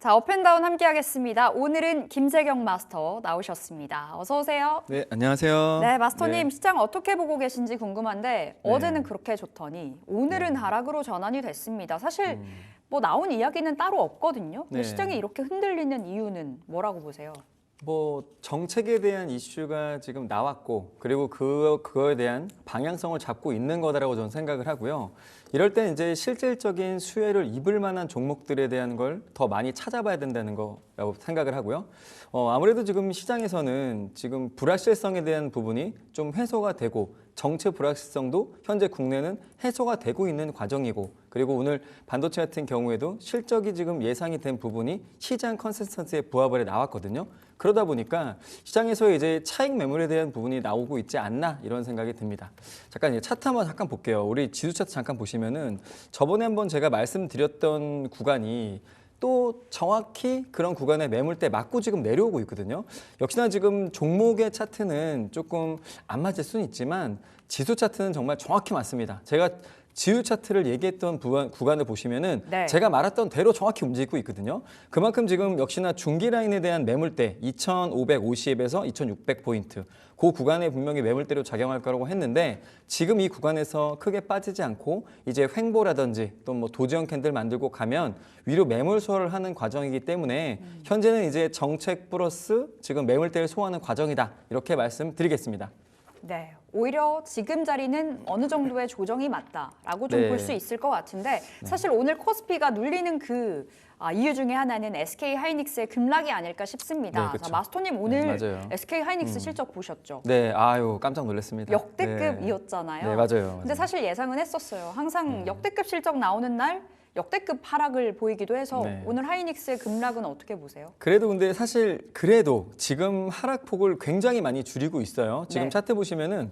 자, 업앤다운 함께 하겠습니다. 오늘은 김세경 마스터 나오셨습니다. 어서 오세요. 네, 안녕하세요. 네, 마스터님 네. 시장 어떻게 보고 계신지 궁금한데 어제는 그렇게 좋더니 오늘은 하락으로 전환이 됐습니다. 사실 뭐 나온 이야기는 따로 없거든요. 근데 네. 시장이 이렇게 흔들리는 이유는 뭐라고 보세요? 뭐 정책에 대한 이슈가 지금 나왔고 그리고 그거에 대한 방향성을 잡고 있는 거다라고 저는 생각을 하고요. 이럴 때 이제 실질적인 수혜를 입을 만한 종목들에 대한 걸 더 많이 찾아봐야 된다는 거라고 생각을 하고요. 아무래도 지금 시장에서는 지금 불확실성에 대한 부분이 좀 해소가 되고 정책 불확실성도 현재 국내는 해소가 되고 있는 과정이고 그리고 오늘 반도체 같은 경우에도 실적이 지금 예상이 된 부분이 시장 컨센서스에 부합을 해 나왔거든요. 그러다 보니까 시장에서 이제 차익 매물에 대한 부분이 나오고 있지 않나 이런 생각이 듭니다. 잠깐 이제 차트 한번 잠깐 볼게요. 우리 지수 차트 잠깐 보시면은 저번에 한번 제가 말씀드렸던 구간이 또 정확히 그런 구간에 매물대 맞고 지금 내려오고 있거든요. 역시나 지금 종목의 차트는 조금 안 맞을 수는 있지만 지수 차트는 정말 정확히 맞습니다. 제가 지수 차트를 얘기했던 구간을 보시면은 네. 제가 말했던 대로 정확히 움직이고 있거든요. 그만큼 지금 역시나 중기 라인에 대한 매물대 2,550에서 2,600포인트 그 구간에 분명히 매물대로 작용할 거라고 했는데 지금 이 구간에서 크게 빠지지 않고 이제 횡보라든지 또 뭐 도지형 캔들 만들고 가면 위로 매물 소화를 하는 과정이기 때문에 현재는 이제 정책 플러스 지금 매물대를 소화하는 과정이다 이렇게 말씀드리겠습니다. 네, 오히려 지금 자리는 어느 정도의 조정이 맞다라고 좀 네. 볼 수 있을 것 같은데 사실 오늘 코스피가 눌리는 이유 중에 하나는 SK 하이닉스의 급락이 아닐까 싶습니다. 네, 그쵸. 자, 마스터님 오늘 네, 맞아요. SK 하이닉스 실적 보셨죠? 네, 아유 깜짝 놀랐습니다. 역대급이었잖아요. 네, 맞아요. 근데 사실 예상은 했었어요. 항상 역대급 실적 나오는 날 역대급 하락을 보이기도 해서 네. 오늘 하이닉스의 급락은 어떻게 보세요? 그래도 근데 사실 그래도 지금 하락폭을 굉장히 많이 줄이고 있어요. 지금 네. 차트 보시면은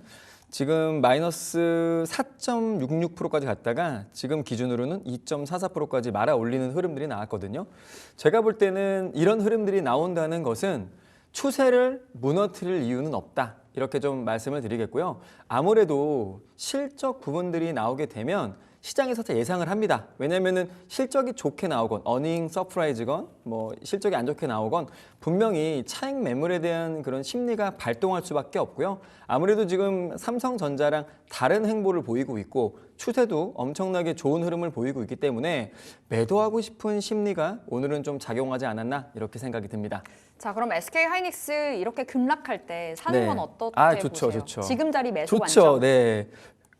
지금 마이너스 4.66%까지 갔다가 지금 기준으로는 2.44%까지 말아 올리는 흐름들이 나왔거든요. 제가 볼 때는 이런 흐름들이 나온다는 것은 추세를 무너뜨릴 이유는 없다. 이렇게 좀 말씀을 드리겠고요. 아무래도 실적 부분들이 나오게 되면 시장에서 다 예상을 합니다. 왜냐하면은 실적이 좋게 나오건 어닝 서프라이즈건 뭐 실적이 안 좋게 나오건 분명히 차익 매물에 대한 그런 심리가 발동할 수밖에 없고요. 아무래도 지금 삼성전자랑 다른 행보를 보이고 있고 추세도 엄청나게 좋은 흐름을 보이고 있기 때문에 매도하고 싶은 심리가 오늘은 좀 작용하지 않았나 이렇게 생각이 듭니다. 자, 그럼 SK 하이닉스 이렇게 급락할 때 사는 네. 건 어떻게 아, 좋죠, 보세요? 좋죠. 지금 자리 매수 좋죠. 관점. 네.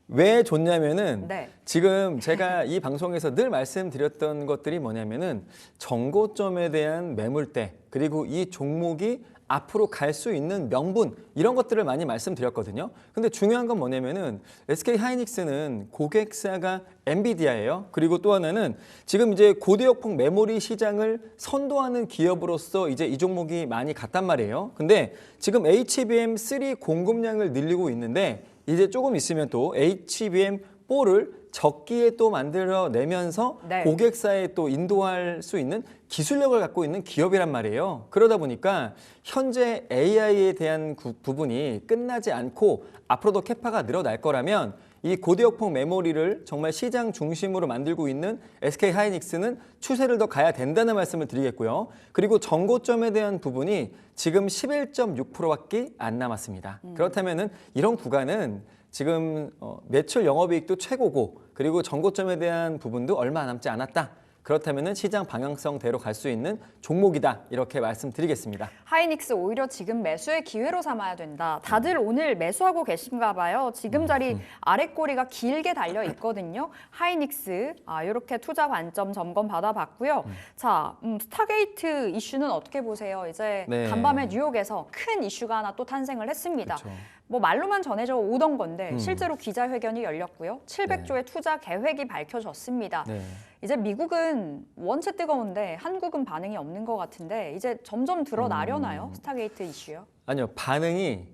왜 좋냐면은 네. 지금 제가 이 방송에서 늘 말씀드렸던 것들이 뭐냐면은 정고점에 대한 매물대 그리고 이 종목이 앞으로 갈 수 있는 명분 이런 것들을 많이 말씀드렸거든요. 근데 중요한 건 뭐냐면은 SK 하이닉스는 고객사가 엔비디아예요. 그리고 또 하나는 지금 이제 고대역폭 메모리 시장을 선도하는 기업으로서 이제 이 종목이 많이 갔단 말이에요. 근데 지금 HBM3 공급량을 늘리고 있는데 이제 조금 있으면 또 HBM4를 적기에 또 만들어내면서 네. 고객사에 또 인도할 수 있는 기술력을 갖고 있는 기업이란 말이에요. 그러다 보니까 현재 AI에 대한 부분이 끝나지 않고 앞으로도 캐파가 늘어날 거라면 이 고대역폭 메모리를 정말 시장 중심으로 만들고 있는 SK 하이닉스는 추세를 더 가야 된다는 말씀을 드리겠고요. 그리고 정고점에 대한 부분이 지금 11.6%밖에 안 남았습니다. 그렇다면은 이런 구간은 지금 매출 영업이익도 최고고 그리고 정고점에 대한 부분도 얼마 남지 않았다. 그렇다면은 시장 방향성대로 갈 수 있는 종목이다 이렇게 말씀드리겠습니다. 하이닉스 오히려 지금 매수의 기회로 삼아야 된다. 다들 오늘 매수하고 계신가 봐요. 지금 자리 아래 꼬리가 길게 달려 있거든요. 하이닉스 이렇게 투자 관점 점검 받아봤고요. 자, 스타게이트 이슈는 어떻게 보세요? 이제 네. 간밤에 뉴욕에서 큰 이슈가 하나 또 탄생을 했습니다. 그쵸. 뭐 말로만 전해져 오던 건데 실제로 기자회견이 열렸고요. 700조의 투자 계획이 밝혀졌습니다. 네. 이제 미국은 원체 뜨거운데 한국은 반응이 없는 것 같은데 이제 점점 드러나려나요? 스타게이트 이슈요? 아니요, 반응이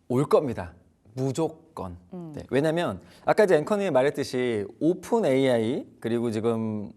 올 겁니다. 무조건. 네, 왜냐하면 아까 이제 앵커님이 말했듯이 오픈 AI 그리고 지금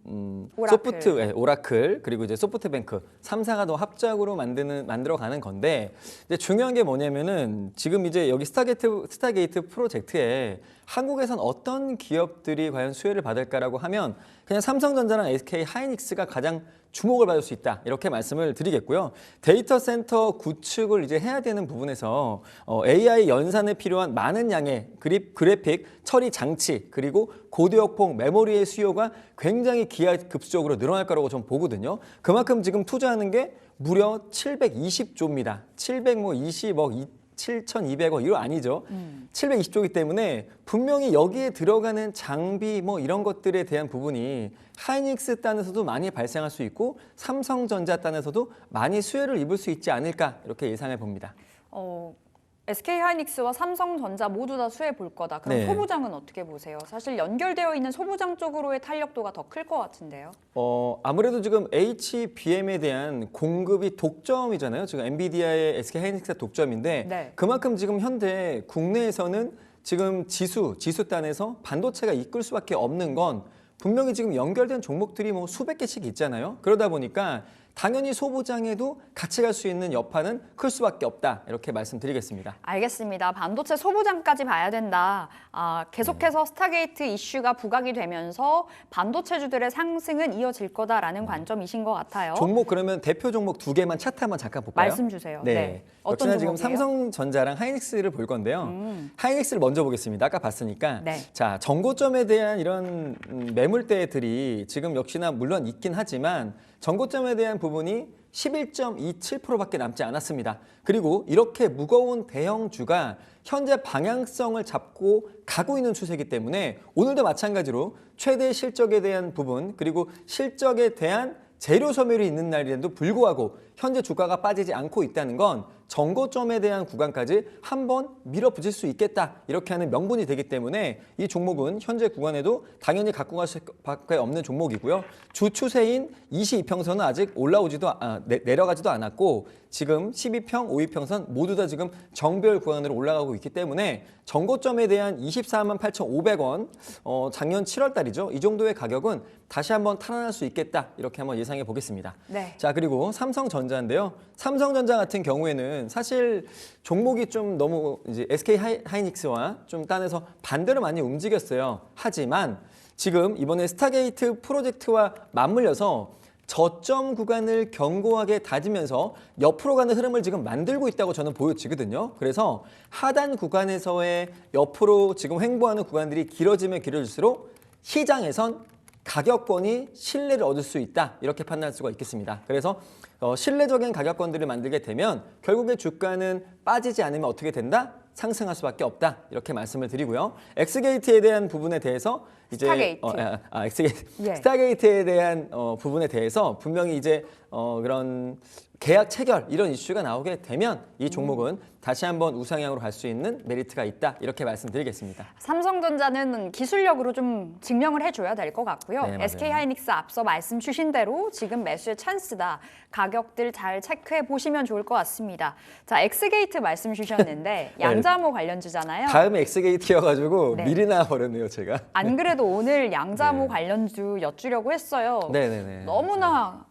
오라클. 오라클 그리고 이제 소프트뱅크 3사가 더 합작으로 만들어가는 건데 이제 중요한 게 뭐냐면은 지금 이제 여기 스타게이트 프로젝트에 한국에선 어떤 기업들이 과연 수혜를 받을까라고 하면 그냥 삼성전자랑 SK 하이닉스가 가장 주목을 받을 수 있다. 이렇게 말씀을 드리겠고요. 데이터 센터 구축을 이제 해야 되는 부분에서 AI 연산에 필요한 많은 양의 그래픽 처리 장치 그리고 고대역폭 메모리의 수요가 굉장히 기하급수적으로 늘어날 거라고 저는 보거든요. 그만큼 지금 투자하는 게 무려 720조입니다. 720억 7,200억 이거 아니죠. 720조이기 때문에 분명히 여기에 들어가는 장비 뭐 이런 것들에 대한 부분이 하이닉스 단에서도 많이 발생할 수 있고 삼성전자 단에서도 많이 수혜를 입을 수 있지 않을까 이렇게 예상해 봅니다. SK하이닉스와 삼성전자 모두 다 수혜 볼 거다. 그럼 네. 소부장은 어떻게 보세요? 사실 연결되어 있는 소부장 쪽으로의 탄력도가 더 클 것 같은데요. 아무래도 지금 HBM에 대한 공급이 독점이잖아요. 지금 엔비디아의 SK하이닉스가 독점인데 네. 그만큼 지금 현재 국내에서는 지금 지수 단에서 반도체가 이끌 수밖에 없는 건 분명히 지금 연결된 종목들이 뭐 수백 개씩 있잖아요. 그러다 보니까 당연히 소부장에도 같이 갈 수 있는 여파는 클 수밖에 없다. 이렇게 말씀드리겠습니다. 알겠습니다. 반도체 소부장까지 봐야 된다. 계속해서 스타게이트 이슈가 부각이 되면서 반도체주들의 상승은 이어질 거다라는 관점이신 것 같아요. 종목 그러면 대표 종목 두 개만 차트 한번 잠깐 볼까요? 말씀 주세요. 네. 어떤 역시나 지금 종목이에요? 삼성전자랑 하이닉스를 볼 건데요. 하이닉스를 먼저 보겠습니다. 아까 봤으니까. 네. 자, 정고점에 대한 이런 매물대들이 지금 역시나 물론 있긴 하지만 정고점에 대한 부분이 11.27%밖에 남지 않았습니다. 그리고 이렇게 무거운 대형주가 현재 방향성을 잡고 가고 있는 추세이기 때문에 오늘도 마찬가지로 최대 실적에 대한 부분 그리고 실적에 대한 재료 소멸이 있는 날에도 불구하고 현재 주가가 빠지지 않고 있다는 건 정고점에 대한 구간까지 한번 밀어붙일 수 있겠다 이렇게 하는 명분이 되기 때문에 이 종목은 현재 구간에도 당연히 갖고 갈 수밖에 없는 종목이고요. 주 추세인 22평선은 아직 내려가지도 않았고 지금 12평, 5위평선 모두 다 지금 정배열 구간으로 올라가고 있기 때문에 정고점에 대한 24만 8,500원 작년 7월 달이죠. 이 정도의 가격은 다시 한번 탈환할 수 있겠다 이렇게 한번 예상해 보겠습니다. 네. 자, 그리고 삼성전자인데요. 삼성전자 같은 경우에는 사실 종목이 좀 너무 이제 SK 하이닉스와 좀 딴에서 반대로 많이 움직였어요. 하지만 지금 이번에 스타게이트 프로젝트와 맞물려서 저점 구간을 견고하게 다지면서 옆으로 가는 흐름을 지금 만들고 있다고 저는 보여지거든요. 그래서 하단 구간에서의 옆으로 지금 횡보하는 구간들이 길어지면 길어질수록 시장에선 가격권이 신뢰를 얻을 수 있다 이렇게 판단할 수가 있겠습니다. 그래서 신뢰적인 가격권들을 만들게 되면 결국에 주가는 빠지지 않으면 어떻게 된다? 상승할 수밖에 없다 이렇게 말씀을 드리고요. 엑스게이트에 대한 부분에 대해서 이제 스타게이트. 예. 스타게이트에 대한 부분에 대해서 분명히 이제 그런 계약 체결 이런 이슈가 나오게 되면 이 종목은 다시 한번 우상향으로 갈 수 있는 메리트가 있다 이렇게 말씀드리겠습니다. 삼성전자는 기술력으로 좀 증명을 해줘야 될 것 같고요. 네, 맞아요. SK하이닉스 앞서 말씀 주신 대로 지금 매수의 찬스다. 가격들 잘 체크해 보시면 좋을 것 같습니다. 자, 엑스게이트 말씀 주셨는데 양자모 관련주잖아요. 다음에 엑스게이트여가지고 네. 미리 나와버렸네요 제가. 안 그래도 오늘 양자모 네. 관련주 여쭈려고 했어요. 네네네. 너무나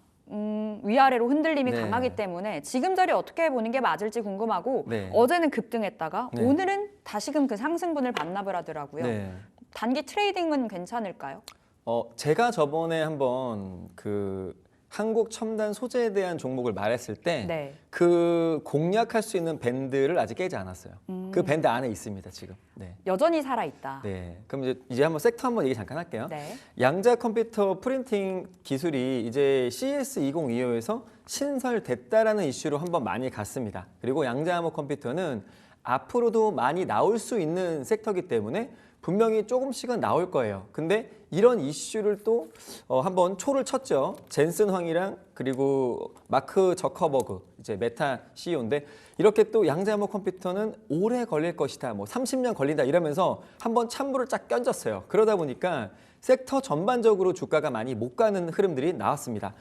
위아래로 흔들림이 네. 강하기 때문에 지금 자리 어떻게 보는 게 맞을지 궁금하고 네. 어제는 급등했다가 네. 오늘은 다시금 그 상승분을 반납을 하더라고요. 네. 단기 트레이딩은 괜찮을까요? 제가 저번에 한번 그 한국 첨단 소재에 대한 종목을 말했을 때 네. 그 공략할 수 있는 밴드를 아직 깨지 않았어요. 그 밴드 안에 있습니다 지금. 네. 여전히 살아있다. 네. 그럼 이제 한번 섹터 한번 얘기 잠깐 할게요. 네. 양자 컴퓨터 프린팅 기술이 이제 CES 2025에서 신설됐다라는 이슈로 한번 많이 갔습니다. 그리고 양자 암호 컴퓨터는 앞으로도 많이 나올 수 있는 섹터이기 때문에 분명히 조금씩은 나올 거예요. 근데 이런 이슈를 또 한번 초를 쳤죠. 젠슨 황이랑 그리고 마크 저커버그 이제 메타 CEO인데 이렇게 또 양자암호 컴퓨터는 오래 걸릴 것이다. 뭐 30년 걸린다 이러면서 한번 찬물을 쫙 껴줬어요. 그러다 보니까 섹터 전반적으로 주가가 많이 못 가는 흐름들이 나왔습니다.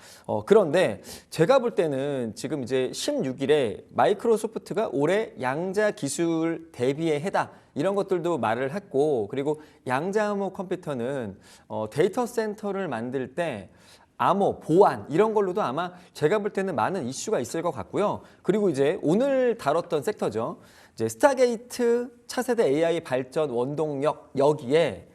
그런데 제가 볼 때는 지금 이제 16일에 마이크로소프트가 올해 양자 기술 대비의 해다 이런 것들도 말을 했고 그리고 양자암호 컴퓨터는 데이터 센터를 만들 때 암호, 보안 이런 걸로도 아마 제가 볼 때는 많은 이슈가 있을 것 같고요. 그리고 이제 오늘 다뤘던 섹터죠. 이제 스타게이트 차세대 AI 발전 원동력 여기에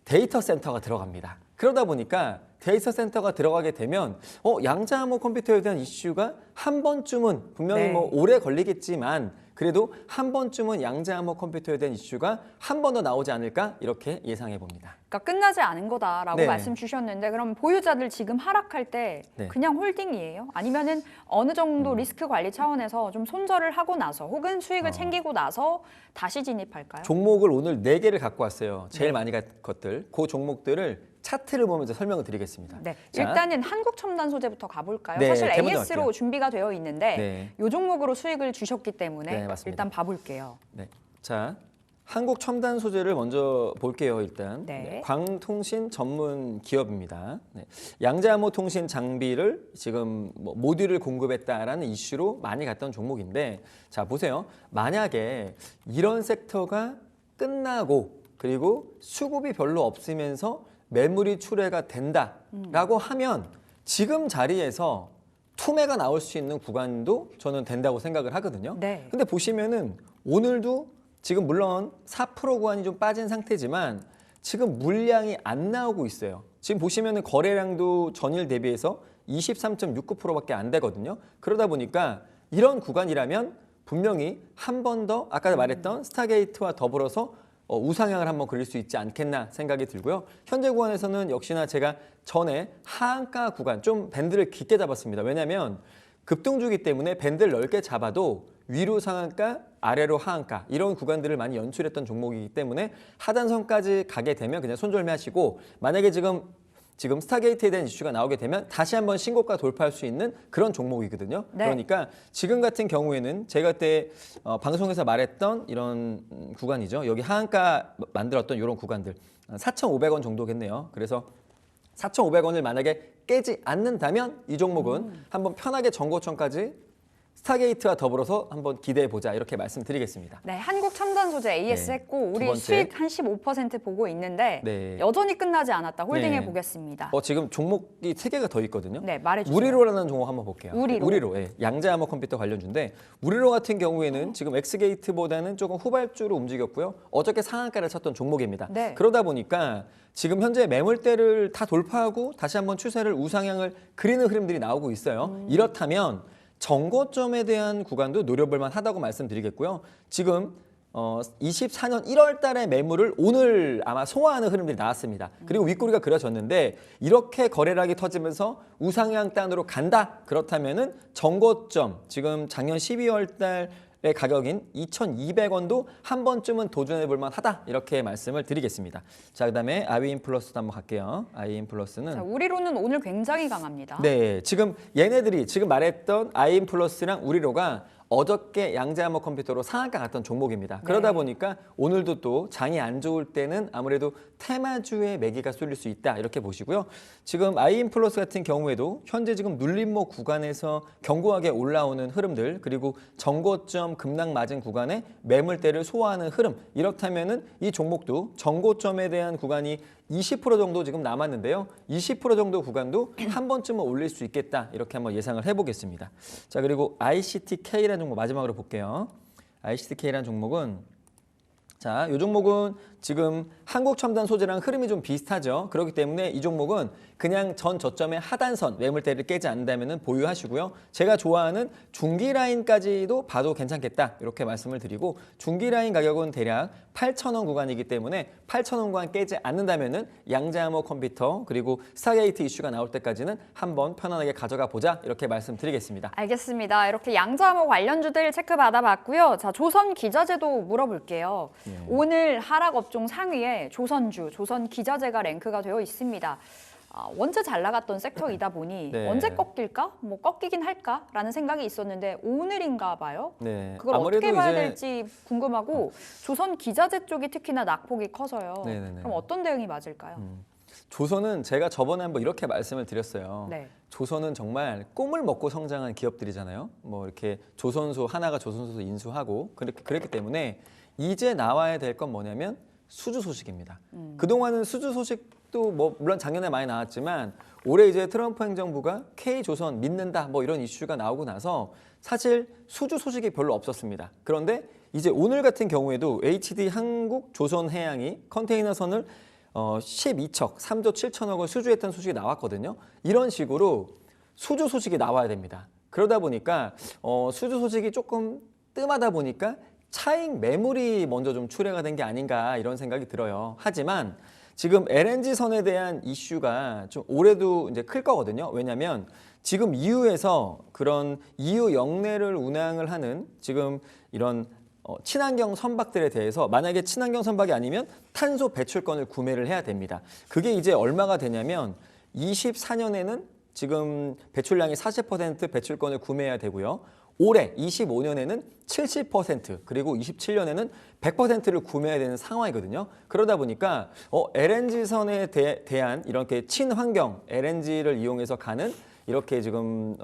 데이터 센터가 들어갑니다. 그러다 보니까 데이터 센터가 들어가게 되면 양자암호 컴퓨터에 대한 이슈가 한 번쯤은 분명히 네. 뭐 오래 걸리겠지만 그래도 한 번쯤은 양자암호 컴퓨터에 대한 이슈가 한 번 더 나오지 않을까 이렇게 예상해 봅니다. 그러니까 끝나지 않은 거다라고 네. 말씀 주셨는데 그럼 보유자들 지금 하락할 때 네. 그냥 홀딩이에요? 아니면은 어느 정도 리스크 관리 차원에서 좀 손절을 하고 나서 혹은 수익을 챙기고 나서 다시 진입할까요? 종목을 오늘 4개를 갖고 왔어요. 제일 네. 많이 간 것들. 그 종목들을 차트를 보면서 설명을 드리겠습니다. 네, 자, 일단은 한국첨단 소재부터 가볼까요? 네, 사실 대문자 AS로 갈게요. 준비가 되어 있는데 네. 이 종목으로 수익을 주셨기 때문에 네, 맞습니다. 일단 봐볼게요. 네. 자, 한국 첨단 소재를 먼저 볼게요. 일단 네. 광통신 전문 기업입니다. 네. 양자암호 통신 장비를 지금 뭐 모듈을 공급했다라는 이슈로 많이 갔던 종목인데, 자 보세요. 만약에 이런 섹터가 끝나고 그리고 수급이 별로 없으면서 매물이 출회가 된다라고 하면 지금 자리에서 투매가 나올 수 있는 구간도 저는 된다고 생각을 하거든요. 네. 근데 보시면은 오늘도 지금 물론 4% 구간이 좀 빠진 상태지만 지금 물량이 안 나오고 있어요. 지금 보시면은 거래량도 전일 대비해서 23.69%밖에 안 되거든요. 그러다 보니까 이런 구간이라면 분명히 한 번 더 아까 말했던 스타게이트와 더불어서 우상향을 한번 그릴 수 있지 않겠나 생각이 들고요. 현재 구간에서는 역시나 제가 전에 하한가 구간 좀 밴드를 깊게 잡았습니다. 왜냐하면 급등주기 때문에 밴드를 넓게 잡아도 위로 상한가, 아래로 하한가 이런 구간들을 많이 연출했던 종목이기 때문에 하단선까지 가게 되면 그냥 손절매하시고 만약에 지금 스타게이트에 대한 이슈가 나오게 되면 다시 한번 신고가 돌파할 수 있는 그런 종목이거든요. 네. 그러니까 지금 같은 경우에는 제가 그때 방송에서 말했던 이런 구간이죠. 여기 하한가 만들었던 이런 구간들 4,500원 정도겠네요. 그래서 4,500원을 만약에 깨지 않는다면 이 종목은 한번 편하게 정고점까지 스타게이트와 더불어서 한번 기대해 보자 이렇게 말씀드리겠습니다. 네, 한국첨단 소재 AS 네, 했고 두 우리 번째. 수익 한 15% 보고 있는데 네. 여전히 끝나지 않았다. 홀딩해 네. 보겠습니다. 지금 종목이 3개가 더 있거든요. 네, 말해주세요. 우리로라는 종목 한번 볼게요. 우리로. 예. 양자암호 컴퓨터 관련주인데 우리로 같은 경우에는 지금 엑스게이트보다는 조금 후발주로 움직였고요. 어저께 상한가를 쳤던 종목입니다. 네. 그러다 보니까 지금 현재 매물대를 다 돌파하고 다시 한번 추세를 우상향을 그리는 흐름들이 나오고 있어요. 이렇다면 정고점에 대한 구간도 노려볼 만하다고 말씀드리겠고요. 지금 24년 1월 달에 매물을 오늘 아마 소화하는 흐름들이 나왔습니다. 그리고 윗꼬리가 그려졌는데 이렇게 거래량이 터지면서 우상향 단으로 간다. 그렇다면은 정고점 지금 작년 12월 달의 가격인 2,200원도 한 번쯤은 도전해 볼 만하다. 이렇게 말씀을 드리겠습니다. 자, 그다음에 아이인플러스도 한번 갈게요. 아이인플러스는 자, 우리로는 오늘 굉장히 강합니다. 네, 지금 얘네들이 지금 말했던 아이인플러스랑 우리로가 어저께 양자암호 컴퓨터로 상한가 갔던 종목입니다. 그러다 보니까 오늘도 또 장이 안 좋을 때는 아무래도 테마주의 매기가 쏠릴 수 있다 이렇게 보시고요. 지금 아이인플러스 같은 경우에도 현재 지금 눌림목 구간에서 견고하게 올라오는 흐름들 그리고 정고점 급락 맞은 구간에 매물대를 소화하는 흐름 이렇다면은 이 종목도 정고점에 대한 구간이 20% 정도 지금 남았는데요. 20% 정도 구간도 한 번쯤은 올릴 수 있겠다. 이렇게 한번 예상을 해보겠습니다. 자, 그리고 ICTK라는 종목 마지막으로 볼게요. ICTK라는 종목은 자, 이 종목은 지금 한국첨단 소재랑 흐름이 좀 비슷하죠. 그렇기 때문에 이 종목은 그냥 전 저점의 하단선 매물대를 깨지 않는다면 보유하시고요. 제가 좋아하는 중기 라인까지도 봐도 괜찮겠다 이렇게 말씀을 드리고 중기 라인 가격은 대략 8,000원 구간이기 때문에 8,000원 구간 깨지 않는다면 양자암호 컴퓨터 그리고 스타게이트 이슈가 나올 때까지는 한번 편안하게 가져가 보자 이렇게 말씀드리겠습니다. 알겠습니다. 이렇게 양자암호 관련주들 체크 받아봤고요. 자, 조선 기자재도 물어볼게요. 오늘 하락 업종 상위에 조선주, 조선 기자재가 랭크가 되어 있습니다. 원체 잘 나갔던 섹터이다 보니 네. 언제 꺾일까? 뭐 꺾이긴 할까라는 생각이 있었는데 오늘인가 봐요. 네. 그걸 어떻게 아무래도 봐야 이제 될지 궁금하고 조선 기자재 쪽이 특히나 낙폭이 커서요. 네네네. 그럼 어떤 대응이 맞을까요? 조선은 제가 저번에 한번 이렇게 말씀을 드렸어요. 네. 조선은 정말 꿈을 먹고 성장한 기업들이잖아요. 뭐 이렇게 조선소 하나가 조선소에서 인수하고 그랬기 때문에 이제 나와야 될 건 뭐냐면 수주 소식입니다. 그동안은 수주 소식도 뭐 물론 작년에 많이 나왔지만 올해 이제 트럼프 행정부가 K조선 믿는다 뭐 이런 이슈가 나오고 나서 사실 수주 소식이 별로 없었습니다. 그런데 이제 오늘 같은 경우에도 HD 한국 조선해양이 컨테이너선을 12척, 3조 7천억을 수주했던 소식이 나왔거든요. 이런 식으로 수주 소식이 나와야 됩니다. 그러다 보니까 수주 소식이 조금 뜸하다 보니까 차익 매물이 먼저 좀 출회가 된 게 아닌가 이런 생각이 들어요. 하지만 지금 LNG선에 대한 이슈가 좀 올해도 이제 클 거거든요. 왜냐하면 지금 EU에서 그런 EU 역내를 운항을 하는 지금 이런 친환경 선박들에 대해서 만약에 친환경 선박이 아니면 탄소 배출권을 구매를 해야 됩니다. 그게 이제 얼마가 되냐면 24년에는 지금 배출량이 40% 배출권을 구매해야 되고요. 올해 25년에는 70% 그리고 27년에는 100%를 구매해야 되는 상황이거든요. 그러다 보니까 LNG선에 대한 이렇게 친환경 LNG를 이용해서 가는 이렇게 지금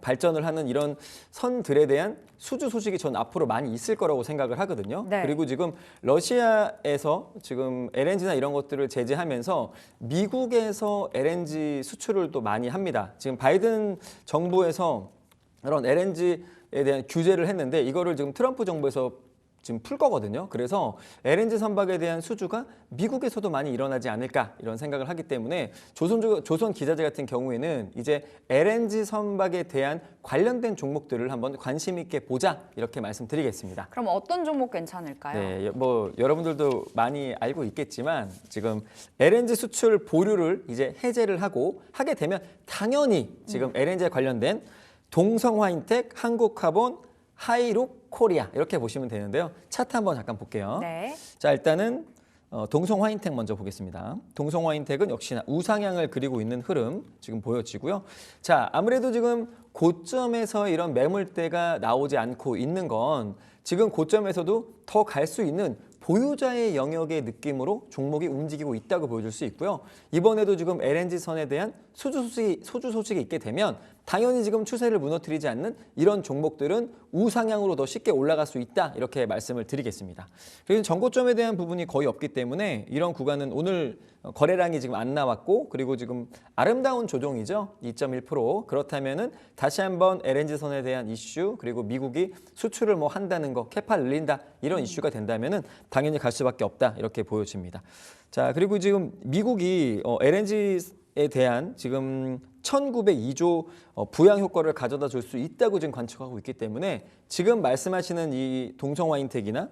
발전을 하는 이런 선들에 대한 수주 소식이 전 앞으로 많이 있을 거라고 생각을 하거든요. 네. 그리고 지금 러시아에서 지금 LNG나 이런 것들을 제재하면서 미국에서 LNG 수출을 또 많이 합니다. 지금 바이든 정부에서 그런 LNG에 대한 규제를 했는데 이거를 지금 트럼프 정부에서 지금 풀 거거든요. 그래서 LNG 선박에 대한 수주가 미국에서도 많이 일어나지 않을까 이런 생각을 하기 때문에 조선 기자재 같은 경우에는 이제 LNG 선박에 대한 관련된 종목들을 한번 관심 있게 보자 이렇게 말씀드리겠습니다. 그럼 어떤 종목 괜찮을까요? 네, 뭐 여러분들도 많이 알고 있겠지만 지금 LNG 수출 보류를 이제 해제를 하게 되면 당연히 지금 LNG에 관련된 동성화인텍, 한국카본, 하이룩 코리아 이렇게 보시면 되는데요. 차트 한번 잠깐 볼게요. 네. 자, 일단은 동성화인텍 먼저 보겠습니다. 동성화인텍은 역시나 우상향을 그리고 있는 흐름 지금 보여지고요. 자, 아무래도 지금 고점에서 이런 매물대가 나오지 않고 있는 건 지금 고점에서도 더 갈 수 있는 보유자의 영역의 느낌으로 종목이 움직이고 있다고 보여줄 수 있고요. 이번에도 지금 LNG선에 대한 수주 소식이 있게 되면 당연히 지금 추세를 무너뜨리지 않는 이런 종목들은 우상향으로 더 쉽게 올라갈 수 있다 이렇게 말씀을 드리겠습니다. 그리고 전고점에 대한 부분이 거의 없기 때문에 이런 구간은 오늘 거래량이 지금 안 나왔고 그리고 지금 아름다운 조정이죠. 2.1%. 그렇다면은 다시 한번 LNG선에 대한 이슈 그리고 미국이 수출을 뭐 한다는 거 캐파 늘린다 이런 이슈가 된다면은 당연히 갈 수밖에 없다 이렇게 보여집니다. 자, 그리고 지금 미국이 LNG에 대한 지금 1902조 부양 효과를 가져다 줄 수 있다고 지금 관측하고 있기 때문에 지금 말씀하시는 이 동성화인텍이나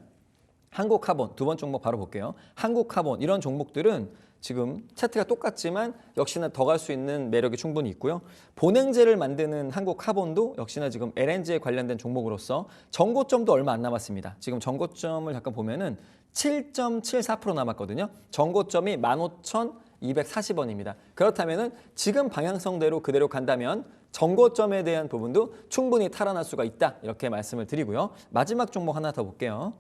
한국카본 두 번 종목 바로 볼게요. 한국카본 이런 종목들은 지금 차트가 똑같지만 역시나 더 갈 수 있는 매력이 충분히 있고요. 본행제를 만드는 한국카본도 역시나 지금 LNG에 관련된 종목으로서 전고점도 얼마 안 남았습니다. 지금 전고점을 잠깐 보면은 7.74% 남았거든요. 전고점이 15,240원입니다. 그렇다면은 지금 방향성대로 그대로 간다면 전고점에 대한 부분도 충분히 탈환할 수가 있다 이렇게 말씀을 드리고요. 마지막 종목 하나 더 볼게요.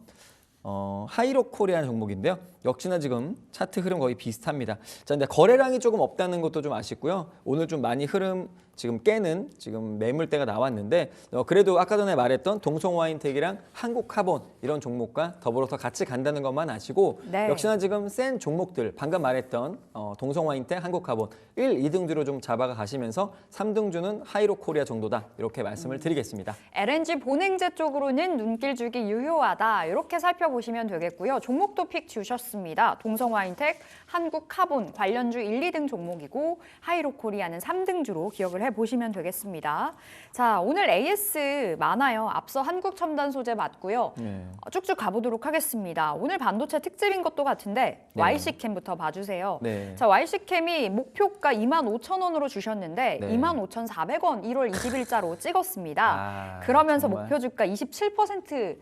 하이록 코리아는 종목인데요. 역시나 지금 차트 흐름 거의 비슷합니다. 자, 근데 거래량이 조금 없다는 것도 좀 아쉽고요. 오늘 좀 많이 흐름 지금 깨는 지금 매물대가 나왔는데 그래도 아까 전에 말했던 동성화인텍이랑 한국카본 이런 종목과 더불어서 같이 간다는 것만 아시고 네. 역시나 지금 센 종목들 방금 말했던 동성화인텍, 한국카본 1, 2등주로 좀 잡아가 가시면서 3등주는 하이록 코리아 정도다 이렇게 말씀을 드리겠습니다. LNG 본행제 쪽으로는 눈길 주기 유효하다 이렇게 살펴보시면 되겠고요. 종목도 픽 주셨습니다. 동성화인텍, 한국카본 관련주 1, 2등 종목이고 하이록 코리아는 3등주로 기억을 해보시면 되겠습니다. 자, 오늘 AS 많아요. 앞서 한국첨단소재 맞고요. 네. 쭉쭉 가보도록 하겠습니다. 오늘 반도체 특집인 것도 같은데 네. YC캠부터 봐주세요. 네. 자, YC캠이 목표가 25,000원으로 주셨는데 네. 25,400원 1월 20일자로 찍었습니다. 아, 그러면서 정말. 목표 주가 27%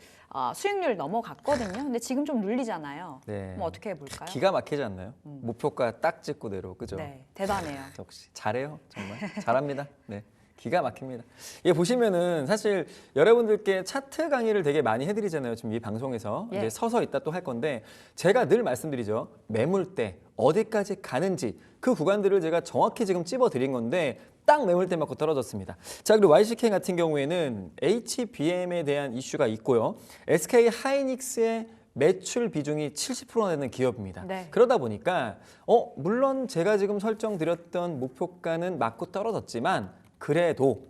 수익률 넘어갔거든요. 근데 지금 좀 눌리잖아요. 네. 뭐 어떻게 해볼까요? 기가 막히지 않나요? 목표가 딱 찍고대로 그죠? 네, 대단해요. 역시 잘해요 정말 잘합니다. 네. 기가 막힙니다. 예, 보시면은 사실 여러분들께 차트 강의를 되게 많이 해드리잖아요. 지금 이 방송에서 예. 이제 서서 있다 또 할 건데 제가 늘 말씀드리죠. 매물대 어디까지 가는지 그 구간들을 제가 정확히 지금 찝어드린 건데 딱 매물대 맞고 떨어졌습니다. 자, 그리고 YCK 같은 경우에는 HBM에 대한 이슈가 있고요. SK 하이닉스의 매출 비중이 70%나 되는 기업입니다. 네. 그러다 보니까 물론 제가 지금 설정드렸던 목표가는 맞고 떨어졌지만 그래도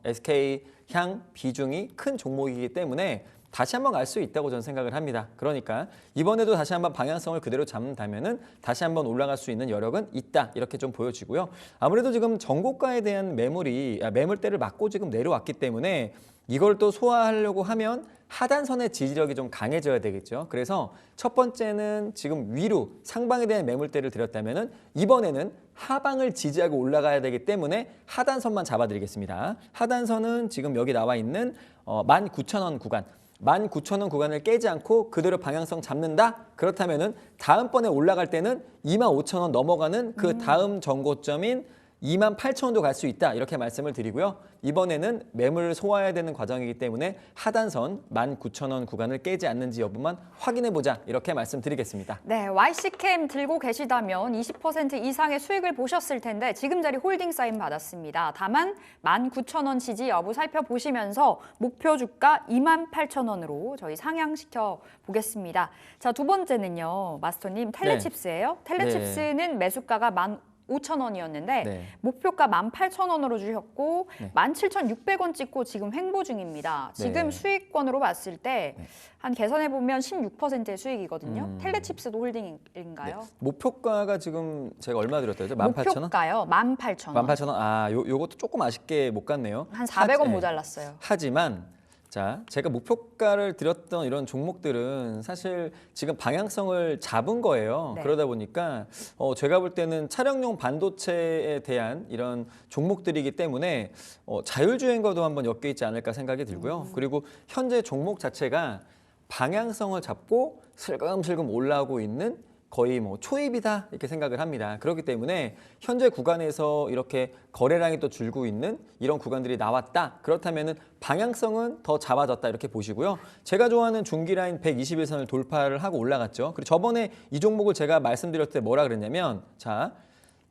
SK 향 비중이 큰 종목이기 때문에 다시 한번 갈 수 있다고 저는 생각을 합니다. 그러니까 이번에도 다시 한번 방향성을 그대로 잡는다면은 다시 한번 올라갈 수 있는 여력은 있다. 이렇게 좀 보여지고요. 아무래도 지금 전고가에 대한 매물대를 맞고 지금 내려왔기 때문에 이걸 또 소화하려고 하면 하단선의 지지력이 좀 강해져야 되겠죠. 그래서 첫 번째는 지금 위로 상방에 대한 매물대를 들였다면은 이번에는 하방을 지지하고 올라가야 되기 때문에 하단선만 잡아드리겠습니다. 하단선은 지금 여기 나와 있는 19,000원 구간. 19,000원 구간을 깨지 않고 그대로 방향성 잡는다? 그렇다면은 다음번에 올라갈 때는 25,000원 넘어가는 그 다음 전고점인 28,000원도 갈 수 있다. 이렇게 말씀을 드리고요. 이번에는 매물을 소화해야 되는 과정이기 때문에 하단선 19,000원 구간을 깨지 않는지 여부만 확인해보자. 이렇게 말씀드리겠습니다. 네, YC캠 들고 계시다면 20% 이상의 수익을 보셨을 텐데 지금 자리 홀딩 사인 받았습니다. 다만 19,000원 지지 여부 살펴보시면서 목표 주가 28,000원으로 저희 상향시켜 보겠습니다. 자, 두 번째는요. 마스터님 텔레칩스예요. 텔레칩스는 매수가가 15,000원이었는데 네. 목표가 18,000원으로 주셨고 네. 17,600원 찍고 지금 횡보 중입니다. 지금 네. 수익권으로 봤을 때 한 계산해 보면 16%의 수익이거든요. 텔레칩스도 홀딩인가요? 네. 목표가가 지금 제가 얼마 드렸다죠? 18,000원? 목표가요. 18,000원. 18,000원? 아, 요것도 조금 아쉽게 못 갔네요. 한 400원 네. 모자랐어요. 하지만 자, 제가 목표가를 드렸던 이런 종목들은 사실 지금 방향성을 잡은 거예요. 네. 그러다 보니까 제가 볼 때는 차량용 반도체에 대한 이런 종목들이기 때문에 자율주행과도 한번 엮여 있지 않을까 생각이 들고요. 그리고 현재 종목 자체가 방향성을 잡고 슬금슬금 올라오고 있는 거의 뭐 초입이다 이렇게 생각을 합니다. 그렇기 때문에 현재 구간에서 이렇게 거래량이 또 줄고 있는 이런 구간들이 나왔다. 그렇다면은 방향성은 더 잡아졌다 이렇게 보시고요. 제가 좋아하는 중기 라인 121선을 돌파를 하고 올라갔죠. 그리고 저번에 이 종목을 제가 말씀드렸을 때 뭐라 그랬냐면 자,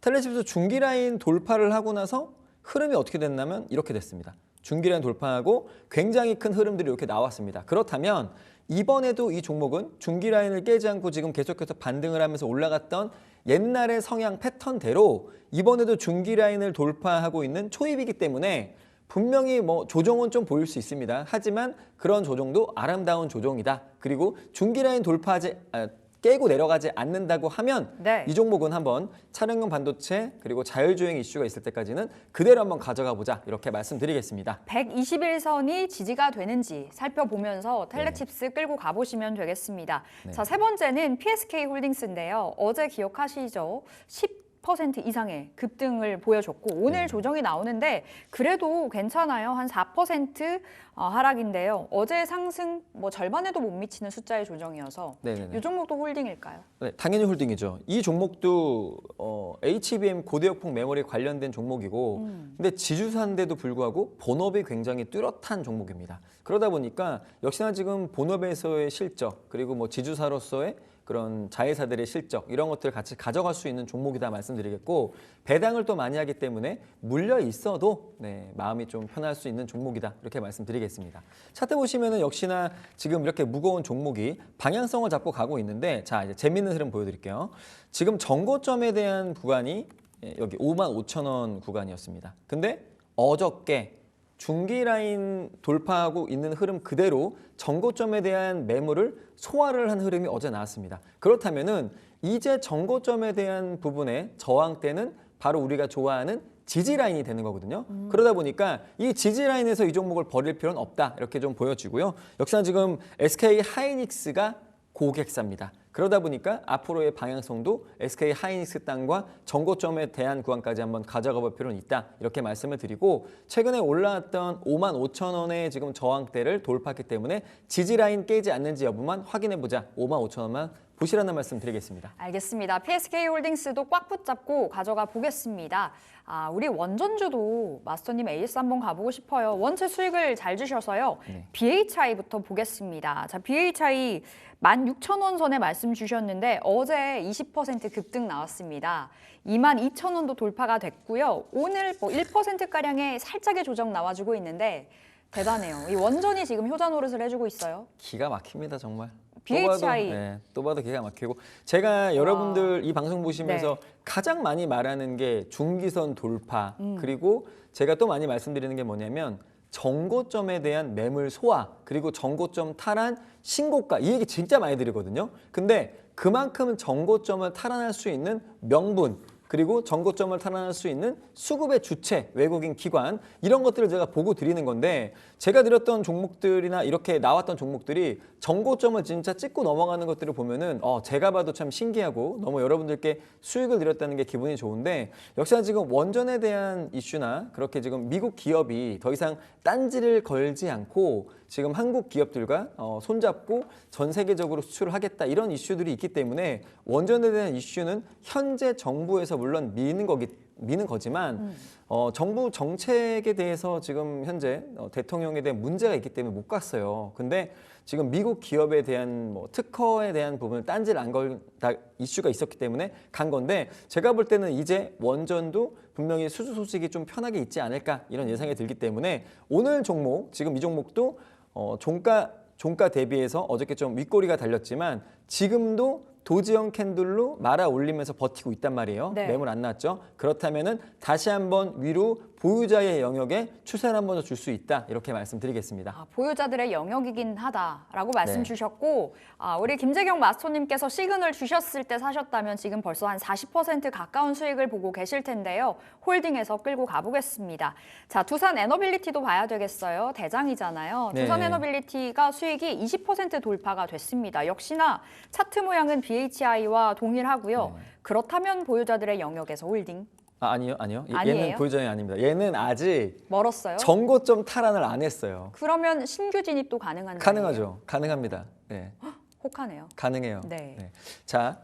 텔레칩스 중기 라인 돌파를 하고 나서 흐름이 어떻게 됐냐면 이렇게 됐습니다. 중기 라인 돌파하고 굉장히 큰 흐름들이 이렇게 나왔습니다. 그렇다면 이번에도 이 종목은 중기 라인을 깨지 않고 지금 계속해서 반등을 하면서 올라갔던 옛날의 성향 패턴대로 이번에도 중기 라인을 돌파하고 있는 초입이기 때문에 분명히 뭐 조정은 좀 보일 수 있습니다. 하지만 그런 조정도 아름다운 조정이다. 그리고 중기 라인 깨고 내려가지 않는다고 하면 네. 이 종목은 한번 차량용 반도체 그리고 자율주행 이슈가 있을 때까지는 그대로 한번 가져가 보자 이렇게 말씀드리겠습니다. 121선이 지지가 되는지 살펴보면서 텔레칩스 끌고 가보시면 되겠습니다. 네. 자, 세 번째는 PSK 홀딩스인데요. 어제 기억하시죠? 10% 이상의 급등을 보여줬고 오늘 조정이 나오는데 그래도 괜찮아요. 한 4% 하락인데요. 어제 상승 뭐 절반에도 못 미치는 숫자의 조정이어서 네네네. 이 종목도 홀딩일까요? 네, 당연히 홀딩이죠. 이 종목도 HBM 고대역폭 메모리 관련된 종목이고 근데 지주사인데도 불구하고 본업이 굉장히 뚜렷한 종목입니다. 그러다 보니까 역시나 지금 본업에서의 실적 그리고 뭐 지주사로서의 그런 자회사들의 실적 이런 것들을 같이 가져갈 수 있는 종목이다 말씀드리겠고 배당을 또 많이 하기 때문에 물려 있어도 마음이 좀 편할 수 있는 종목이다 이렇게 말씀드리겠습니다. 차트 보시면은 역시나 지금 이렇게 무거운 종목이 방향성을 잡고 가고 있는데 자 이제 재밌는 흐름 보여드릴게요. 지금 정고점에 대한 구간이 여기 55,000원 구간이었습니다. 근데 어저께 중기 라인 돌파하고 있는 흐름 그대로 정고점에 대한 매물을 소화를 한 흐름이 어제 나왔습니다. 그렇다면은 이제 정고점에 대한 부분의 저항대는 바로 우리가 좋아하는 지지 라인이 되는 거거든요. 그러다 보니까 이 지지 라인에서 이 종목을 버릴 필요는 없다. 이렇게 좀 보여지고요. 역시나 지금 SK 하이닉스가 고객사입니다. 그러다 보니까 앞으로의 방향성도 SK 하이닉스 땅과 정고점에 대한 구간까지 한번 가져가 볼 필요는 있다. 이렇게 말씀을 드리고 최근에 올라왔던 55,000원의 지금 저항대를 돌파했기 때문에 지지 라인 깨지 않는지 여부만 확인해 보자. 55,000원만 보시라는 말씀 드리겠습니다. 알겠습니다. PSK 홀딩스도 꽉 붙잡고 가져가 보겠습니다. 우리 원전주도 마스터님 AS 한번 가보고 싶어요. 원체 수익을 잘 주셔서요. BHI부터 보겠습니다. 자, BHI 16,000원 선에 말씀 주셨는데 어제 20% 급등 나왔습니다. 22,000원도 돌파가 됐고요. 오늘 뭐 1%가량의 살짝의 조정 나와주고 있는데 대단해요. 이 원전이 지금 효자 노릇을 해주고 있어요. 기가 막힙니다 정말. BHI. 또 봐도 기가 막히고 제가 여러분들 이 방송 보시면서 가장 많이 말하는 게 중기선 돌파 그리고 제가 또 많이 말씀드리는 게 뭐냐면 정고점에 대한 매물 소화 그리고 정고점 탈환 신고가 이 얘기 진짜 많이 드리거든요. 근데 그만큼 정고점을 탈환할 수 있는 명분 그리고 정고점을 탈환할 수 있는 수급의 주체, 외국인 기관 이런 것들을 제가 보고 드리는 건데 제가 드렸던 종목들이나 이렇게 나왔던 종목들이 정고점을 진짜 찍고 넘어가는 것들을 보면은 제가 봐도 참 신기하고 너무 여러분들께 수익을 드렸다는 게 기분이 좋은데 역시나 지금 원전에 대한 이슈나 그렇게 지금 미국 기업이 더 이상 딴지를 걸지 않고 지금 한국 기업들과 손잡고 전 세계적으로 수출을 하겠다 이런 이슈들이 있기 때문에 원전에 대한 이슈는 현재 정부에서 물론 미는 거지만 정부 정책에 대해서 지금 현재 대통령에 대한 문제가 있기 때문에 못 갔어요. 근데 지금 미국 기업에 대한 특허에 대한 부분을 딴지를 안 걸다 이슈가 있었기 때문에 간 건데 제가 볼 때는 이제 원전도 분명히 수주 소식이 좀 편하게 있지 않을까 이런 예상이 들기 때문에 오늘 종목 지금 이 종목도 종가 대비해서 어저께 좀 윗꼬리가 달렸지만 지금도 도지형 캔들로 말아 올리면서 버티고 있단 말이에요. 네. 매물 안 나왔죠. 그렇다면은 다시 한번 위로 보유자의 영역에 추세를 한번 더 줄 수 있다. 이렇게 말씀드리겠습니다. 보유자들의 영역이긴 하다라고 말씀 네. 주셨고 우리 김재경 마스터님께서 시그널 주셨을 때 사셨다면 지금 벌써 한 40% 가까운 수익을 보고 계실 텐데요. 홀딩해서 끌고 가보겠습니다. 자, 두산 에너빌리티도 봐야 되겠어요. 대장이잖아요. 네. 두산 에너빌리티가 수익이 20% 돌파가 됐습니다. 역시나 차트 모양은 BHI와 동일하고요. 네. 그렇다면 보유자들의 영역에서 홀딩 아니요. 아니에요? 얘는 보유자이 아닙니다. 얘는 아직 멀었어요? 정고점 탈환을 안 했어요. 그러면 신규 진입도 가능한 거예요? 가능하죠. 가능합니다. 네. 혹하네요. 가능해요. 네. 자,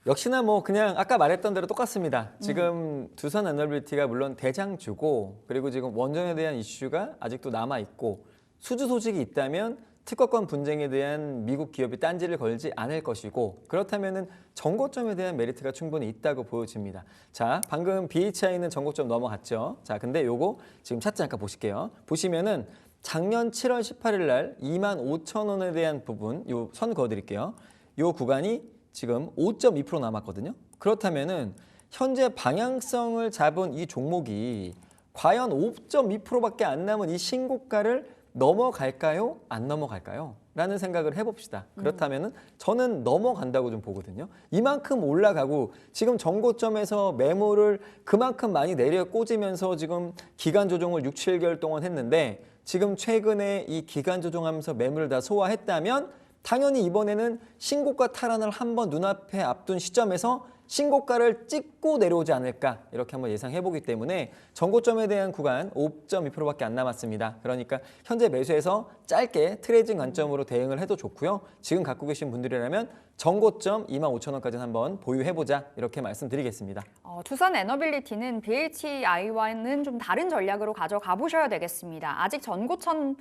역시나 그냥 아까 말했던 대로 똑같습니다. 지금 두산 에너빌리티가 물론 대장주고 그리고 지금 원전에 대한 이슈가 아직도 남아 있고 수주 소식이 있다면 특허권 분쟁에 대한 미국 기업이 딴지를 걸지 않을 것이고 그렇다면은 정고점에 대한 메리트가 충분히 있다고 보여집니다. 자, 방금 BHI는 정고점 넘어갔죠. 자, 근데 요거 지금 차트 잠깐 보실게요. 보시면은 작년 7월 18일 날 25,000원에 대한 부분 요 선 그어드릴게요. 요 구간이 지금 5.2% 남았거든요. 그렇다면은 현재 방향성을 잡은 이 종목이 과연 5.2%밖에 안 남은 이 신고가를 넘어갈까요? 안 넘어갈까요? 라는 생각을 해봅시다. 그렇다면은 저는 넘어간다고 좀 보거든요. 이만큼 올라가고 지금 정고점에서 매물을 그만큼 많이 내려 꽂으면서 지금 기간 조정을 6, 7개월 동안 했는데 지금 최근에 이 기간 조정하면서 매물을 다 소화했다면 당연히 이번에는 신고가 탈환을 한번 눈앞에 앞둔 시점에서 신고가를 찍고 내려오지 않을까 이렇게 한번 예상해보기 때문에 정고점에 대한 구간 5.2%밖에 안 남았습니다. 그러니까 현재 매수해서 짧게 트레이딩 관점으로 대응을 해도 좋고요. 지금 갖고 계신 분들이라면 정고점 25,000원까지 한번 보유해보자 이렇게 말씀드리겠습니다. 두산 에너빌리티는 BHI와는 좀 다른 전략으로 가져가 보셔야 되겠습니다. 아직 전고점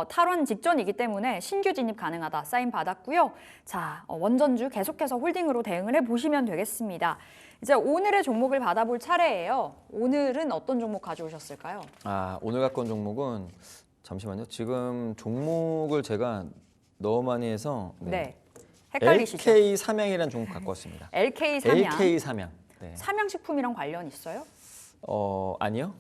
탈환 직전이기 때문에 신규 진입 가능하다 사인 받았고요. 자, 원전주 계속해서 홀딩으로 대응을 해보시면 되겠습니다. 이제 오늘의 종목을 받아볼 차례예요. 오늘은 어떤 종목 가져오셨을까요? 오늘 갖고 온 종목은 잠시만요. 지금 종목을 제가 너무 많이 해서 네. 헷갈리시죠? LK 삼양이라는 종목 갖고 왔습니다. LK 삼양. LK 삼양. 네. 삼양식품이랑 관련 있어요? 아니요.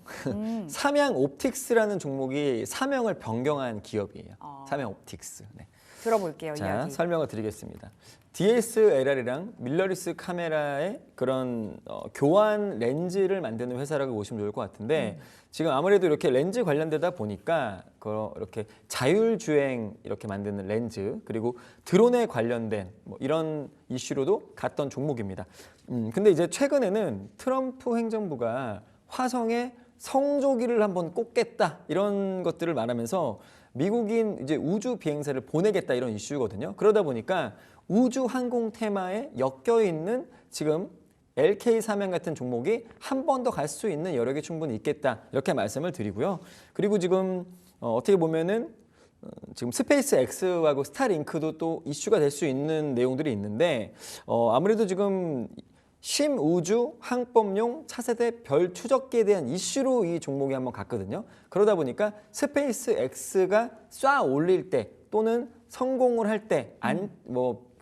삼양 옵틱스라는 종목이 사명을 변경한 기업이에요. 삼양 옵틱스. 네. 들어볼게요. 자, 이야기. 설명을 드리겠습니다. DSLR이랑 밀러리스 카메라의 그런 교환 렌즈를 만드는 회사라고 보시면 좋을 것 같은데 지금 아무래도 이렇게 렌즈 관련되다 보니까 이렇게 자율주행 이렇게 만드는 렌즈 그리고 드론에 관련된 이런 이슈로도 갔던 종목입니다. 근데 이제 최근에는 트럼프 행정부가 화성에 성조기를 한번 꽂겠다 이런 것들을 말하면서 미국인 이제 우주 비행사를 보내겠다 이런 이슈거든요. 그러다 보니까 우주 항공 테마에 엮여 있는 지금 LK 삼양 같은 종목이 한 번 더 갈 수 있는 여력이 충분히 있겠다 이렇게 말씀을 드리고요. 그리고 지금 어떻게 보면은 지금 스페이스 X하고 스타링크도 또 이슈가 될 수 있는 내용들이 있는데 아무래도 지금 심우주 항법용 차세대 별 추적기에 대한 이슈로 이 종목이 한번 갔거든요. 그러다 보니까 스페이스 X가 쏴 올릴 때 또는 성공을 할 때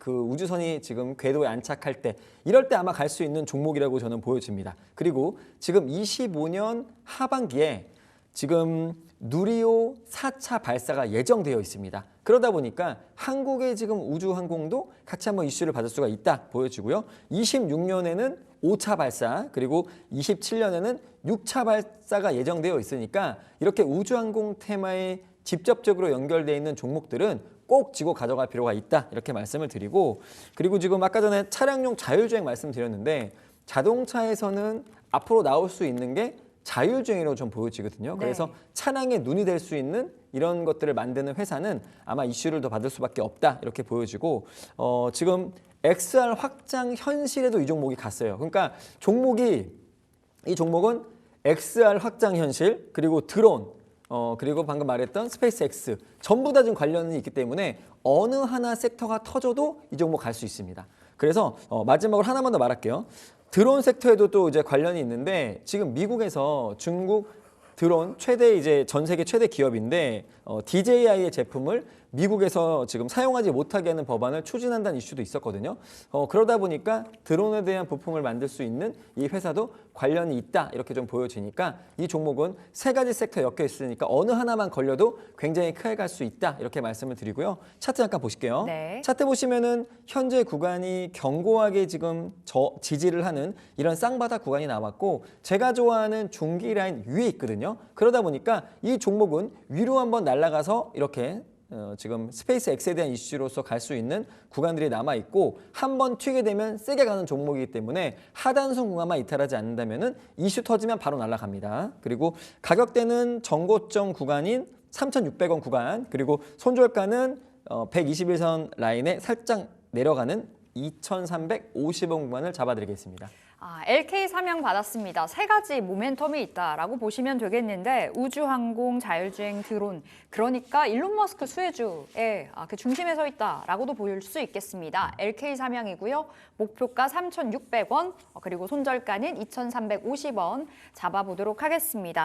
그 우주선이 지금 궤도에 안착할 때 이럴 때 아마 갈 수 있는 종목이라고 저는 보여집니다. 그리고 지금 25년 하반기에 지금 누리호 4차 발사가 예정되어 있습니다. 그러다 보니까 한국의 지금 우주항공도 같이 한번 이슈를 받을 수가 있다 보여지고요. 26년에는 5차 발사, 그리고 27년에는 6차 발사가 예정되어 있으니까 이렇게 우주항공 테마에 직접적으로 연결되어 있는 종목들은 꼭 쥐고 가져갈 필요가 있다, 이렇게 말씀을 드리고, 그리고 지금 아까 전에 차량용 자율주행 말씀드렸는데 자동차에서는 앞으로 나올 수 있는 게 자율주행으로 좀 보여지거든요. 그래서 네. 차량의 눈이 될 수 있는 이런 것들을 만드는 회사는 아마 이슈를 더 받을 수밖에 없다, 이렇게 보여지고, 지금 XR 확장 현실에도 이 종목이 갔어요. 그러니까 이 종목은 XR 확장 현실, 그리고 드론, 그리고 방금 말했던 스페이스X 전부 다 지금 관련이 있기 때문에 어느 하나 섹터가 터져도 이 종목 갈 수 있습니다. 그래서 마지막으로 하나만 더 말할게요. 드론 섹터에도 또 이제 관련이 있는데, 지금 미국에서 중국 드론 전 세계 최대 기업인데 DJI의 제품을 미국에서 지금 사용하지 못하게 하는 법안을 추진한다는 이슈도 있었거든요. 그러다 보니까 드론에 대한 부품을 만들 수 있는 이 회사도 관련이 있다, 이렇게 좀 보여지니까 이 종목은 세 가지 섹터 엮여 있으니까 어느 하나만 걸려도 굉장히 크게 갈 수 있다, 이렇게 말씀을 드리고요. 차트 잠깐 보실게요. 네. 차트 보시면은 현재 구간이 견고하게 지금 지지를 하는 이런 쌍바닥 구간이 나왔고, 제가 좋아하는 중기 라인 위에 있거든요. 그러다 보니까 이 종목은 위로 한번 날아가서 이렇게 지금 스페이스 X에 대한 이슈로서 갈 수 있는 구간들이 남아 있고, 한번 튀게 되면 세게 가는 종목이기 때문에 하단선 구간만 이탈하지 않는다면은 이슈 터지면 바로 날아갑니다. 그리고 가격대는 전고점 구간인 3,600원 구간, 그리고 손절가는 121선 라인에 살짝 내려가는 2,350원 구간을 잡아드리겠습니다. LK 사명 받았습니다. 세 가지 모멘텀이 있다라고 보시면 되겠는데, 우주항공, 자율주행, 드론, 그러니까 일론 머스크 수혜주의 그 중심에 서 있다라고도 볼 수 있겠습니다. LK 사명이고요. 목표가 3,600원, 그리고 손절가는 2,350원 잡아보도록 하겠습니다.